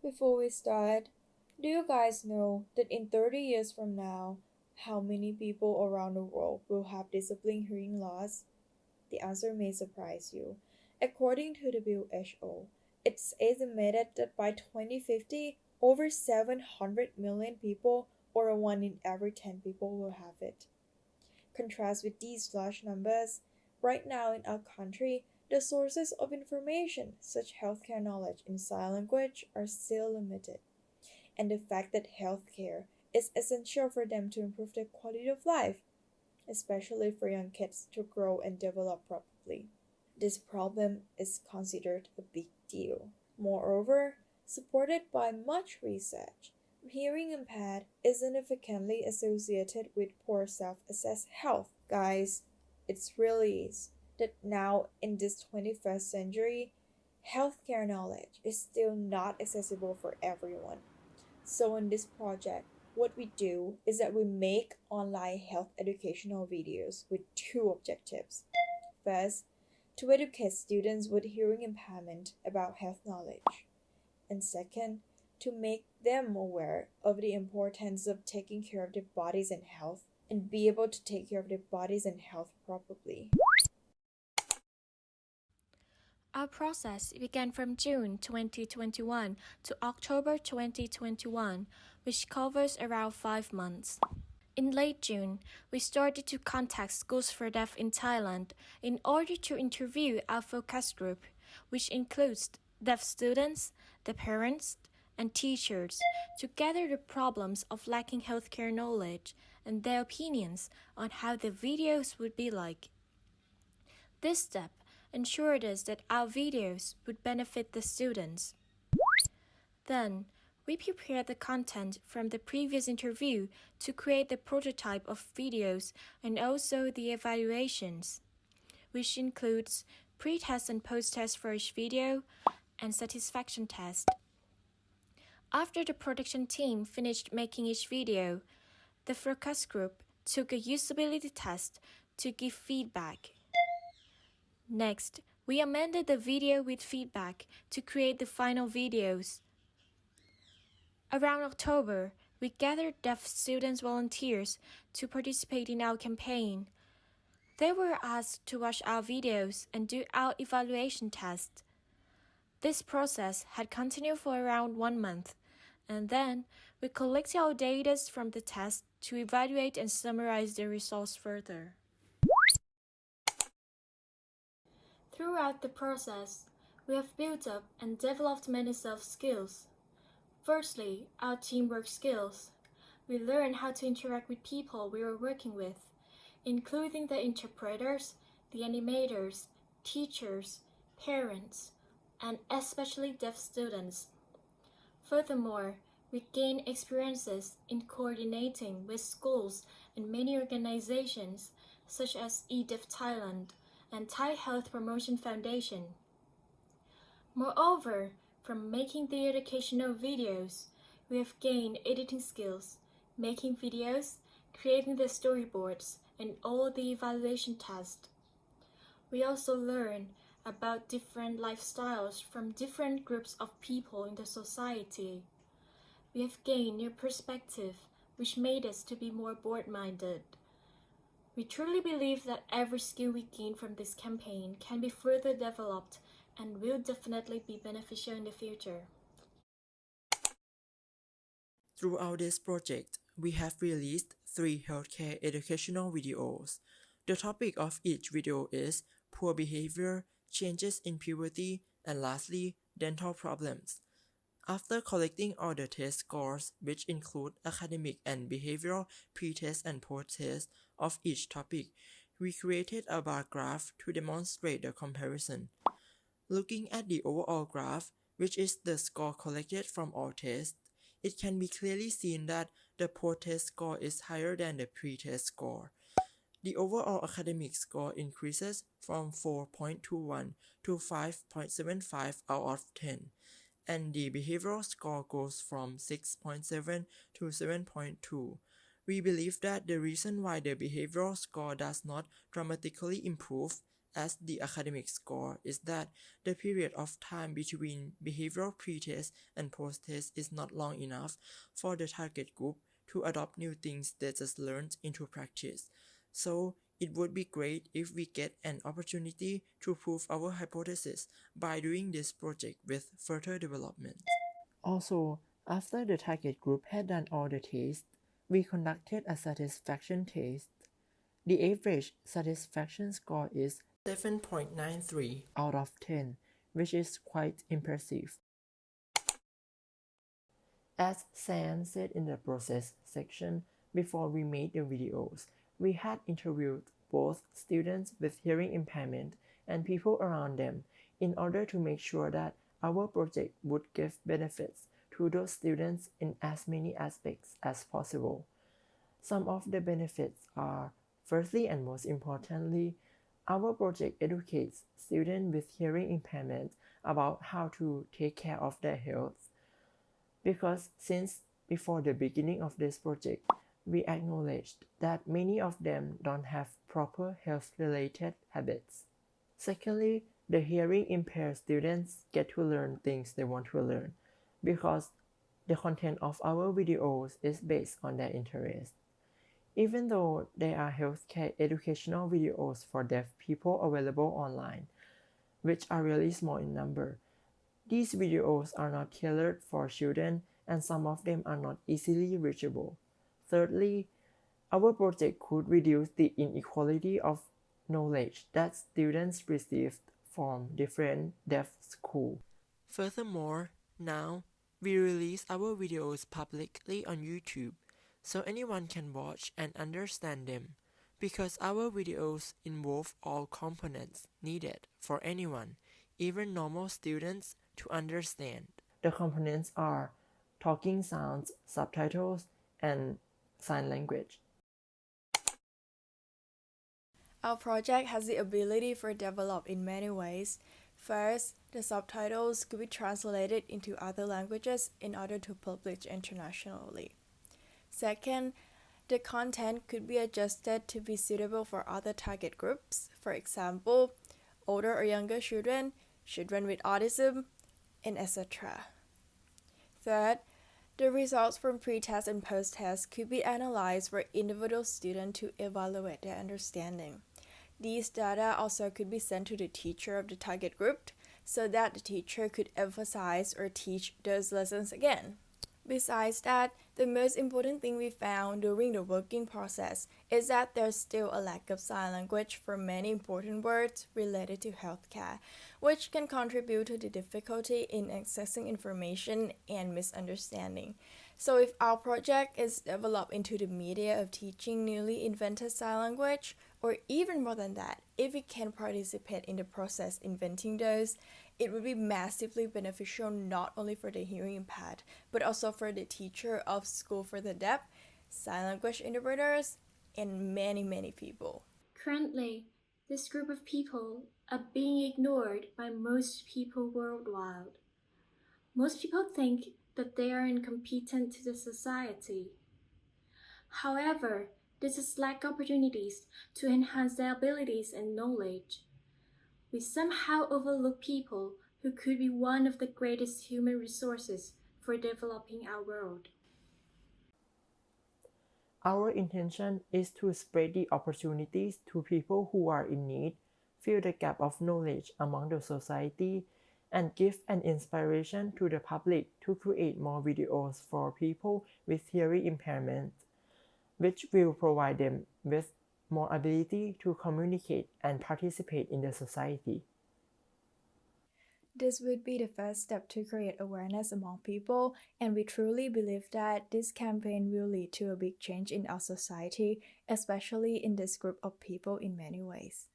Before we start, do you guys know that in 30 years from now, how many people around the world will have disabling hearing loss? The answer may surprise you. According to the WHO, it's estimated that by 2050, over 700 million people, or 1 in every 10 people, will have it. Contrast with these large numbers, right now in our country, the sources of information, such healthcare knowledge in sign language, are still limited. And the fact that healthcare is essential for them to improve their quality of life, especially for young kids to grow and develop properly. This problem is considered a big deal. Moreover, supported by much research, hearing impaired is significantly associated with poor self-assessed health. Guys, it's really is that now in this 21st century, healthcare knowledge is still not accessible for everyone. So in this project, what we do is that we make online health educational videos with two objectives. First, to educate students with hearing impairment about health knowledge. And second, to make them aware of the importance of taking care of their bodies and health and be able to take care of their bodies and health properly. Our process began from June 2021 to October 2021, which covers around 5 months. In late June, we started to contact schools for deaf in Thailand in order to interview our focus group, which includes deaf students, the parents, and teachers, to gather the problems of lacking healthcare knowledge and their opinions on how the videos would be like. This step ensured us that our videos would benefit the students. Then, we prepared the content from the previous interview to create the prototype of videos and also the evaluations, which includes pre-test and post-test for each video and satisfaction test. After the production team finished making each video, the focus group took a usability test to give feedback. Next, we amended the video with feedback to create the final videos. Around October, we gathered deaf students volunteers to participate in our campaign. They were asked to watch our videos and do our evaluation test. This process had continued for around 1 month, and then we collected our data from the test to evaluate and summarize the results further. Throughout the process, we have built up and developed many soft skills. Firstly, our teamwork skills. We learned how to interact with people we were working with, including the interpreters, the animators, teachers, parents, and especially deaf students. Furthermore, we gained experiences in coordinating with schools and many organizations such as eDeaf Thailand and Thai Health Promotion Foundation. Moreover, from making the educational videos, we have gained editing skills, making videos, creating the storyboards, and all the evaluation tests. We also learn about different lifestyles from different groups of people in the society. We have gained new perspective, which made us to be more broad-minded. We truly believe that every skill we gain from this campaign can be further developed and will definitely be beneficial in the future. Throughout this project, we have released 3 healthcare educational videos. The topic of each video is poor behavior, changes in puberty, and lastly, dental problems. After collecting all the test scores, which include academic and behavioral pre-test and post-test of each topic, we created a bar graph to demonstrate the comparison. Looking at the overall graph, which is the score collected from all tests, it can be clearly seen that the post-test score is higher than the pre-test score. The overall academic score increases from 4.21 to 5.75 out of 10, and the behavioral score goes from 6.7 to 7.2. We believe that the reason why the behavioral score does not dramatically improve as the academic score is that the period of time between behavioral pre-test and post-test is not long enough for the target group to adopt new things they just learned into practice. So it would be great if we get an opportunity to prove our hypothesis by doing this project with further development. Also, after the target group had done all the tests, we conducted a satisfaction test. The average satisfaction score is 7.93 out of 10, which is quite impressive. As San said in the process section before we made the videos, we had interviewed both students with hearing impairment and people around them in order to make sure that our project would give benefits to those students in as many aspects as possible. Some of the benefits are, firstly and most importantly, our project educates students with hearing impairment about how to take care of their health. Because since before the beginning of this project, we acknowledged that many of them don't have proper health-related habits. Secondly, the hearing impaired students get to learn things they want to learn because the content of our videos is based on their interest. Even though there are healthcare educational videos for deaf people available online, which are really small in number, these videos are not tailored for children and some of them are not easily reachable. Thirdly, our project could reduce the inequality of knowledge that students received from different deaf schools. Furthermore, now we release our videos publicly on YouTube, so anyone can watch and understand them, because our videos involve all components needed for anyone, even normal students, to understand. The components are talking sounds, subtitles, and sign language. Our project has the ability for develop in many ways. First, the subtitles could be translated into other languages in order to publish internationally. Second, the content could be adjusted to be suitable for other target groups, for example, older or younger children, children with autism, and etc. Third, the results from pre-test and post-test could be analyzed for individual students to evaluate their understanding. These data also could be sent to the teacher of the target group so that the teacher could emphasize or teach those lessons again. Besides that, the most important thing we found during the working process is that there's still a lack of sign language for many important words related to healthcare, which can contribute to the difficulty in accessing information and misunderstanding. So if our project is developed into the media of teaching newly invented sign language, or even more than that, if we can participate in the process inventing those, it would be massively beneficial not only for the hearing impaired, but also for the teacher of school for the deaf, sign language interpreters, and many people. Currently, this group of people are being ignored by most people worldwide. Most people think that they are incompetent to the society. However, this is lack opportunities to enhance their abilities and knowledge. We somehow overlook people who could be one of the greatest human resources for developing our world. Our intention is to spread the opportunities to people who are in need, fill the gap of knowledge among the society, and give an inspiration to the public to create more videos for people with hearing impairment, which will provide them with more ability to communicate and participate in the society. This would be the first step to create awareness among people, and we truly believe that this campaign will lead to a big change in our society, especially in this group of people in many ways.